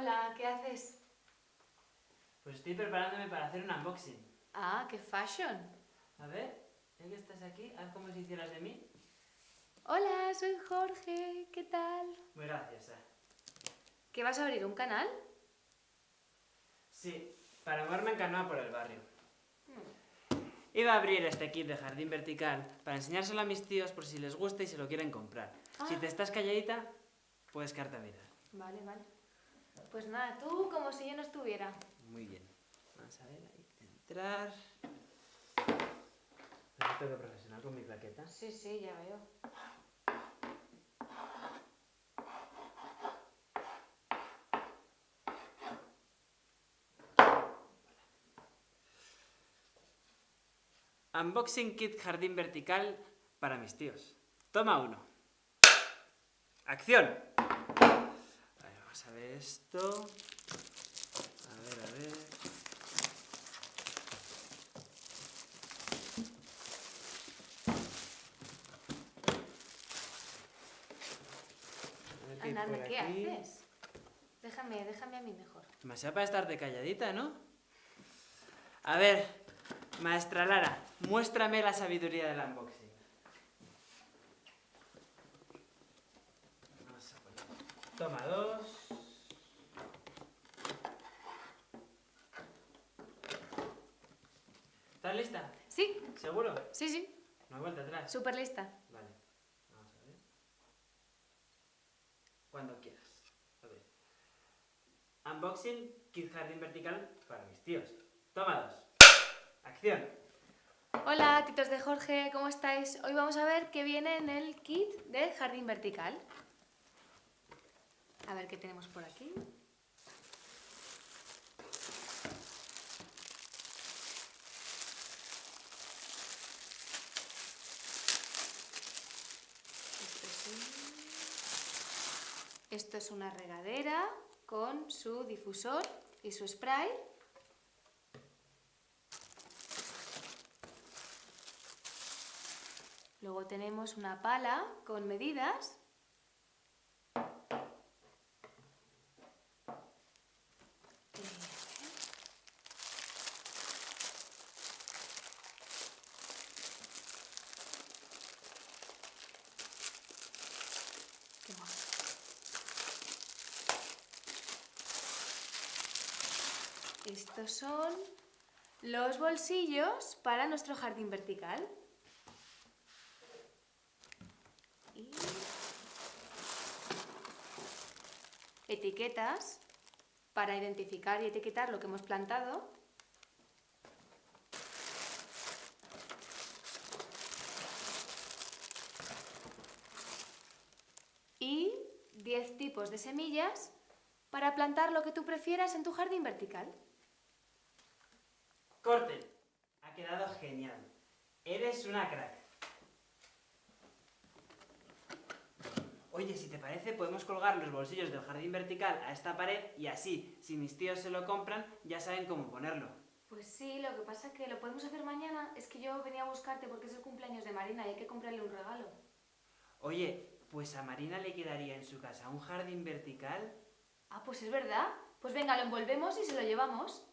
Hola, ¿qué haces? Pues estoy preparándome para hacer un unboxing. Ah, qué fashion. A ver, ya que estás aquí, haz como si hicieras de mí. Hola, soy Jorge, ¿qué tal? Muy graciosa. ¿Qué vas a abrir, un canal? Sí, para moverme en canoa por el barrio. Iba a abrir este kit de jardín vertical para enseñárselo a mis tíos por si les gusta y se lo quieren comprar. Si te estás calladita, puedes quedarte a mirar. Vale, vale. Pues nada, tú como si yo no estuviera. Muy bien. Vamos a ver, ahí, entrar. ¿Has visto qué profesional con mi plaqueta? Sí, sí, ya veo. Unboxing kit jardín vertical para mis tíos. Toma 1. ¡Acción! A ver, vamos a ver esto. A ver. A ver qué hay Anda, por ¿qué aquí. haces? Déjame a mí mejor. Demasiado para estarte calladita, ¿no? A ver, maestra Lara, muéstrame la sabiduría del unboxing. Vamos a poner. Toma 2. ¿Estás lista? Sí, ¿Seguro? sí. No hay vuelta atrás. Súper lista. Vale, vamos a ver. Cuando quieras. A ver. Unboxing kit jardín vertical para mis tíos. Toma 2. Acción. Hola, titos de Jorge, ¿cómo estáis? Hoy vamos a ver qué viene en el kit de jardín vertical. A ver qué tenemos por aquí. Esto es una regadera con su difusor y su spray. Luego tenemos una pala con medidas. ¿Qué más? Estos son los bolsillos para nuestro jardín vertical. Y etiquetas para identificar y etiquetar lo que hemos plantado. Y 10 tipos de semillas para plantar lo que tú prefieras en tu jardín vertical. Corten. Ha quedado genial. Eres una crack. Oye, si te parece, podemos colgar los bolsillos del jardín vertical a esta pared y así, si mis tíos se lo compran, ya saben cómo ponerlo. Pues sí, lo que pasa es que lo podemos hacer mañana. Es que yo venía a buscarte porque es el cumpleaños de Marina y hay que comprarle un regalo. Oye, pues a Marina le quedaría en su casa un jardín vertical. Ah, pues es verdad. Pues venga, lo envolvemos y se lo llevamos.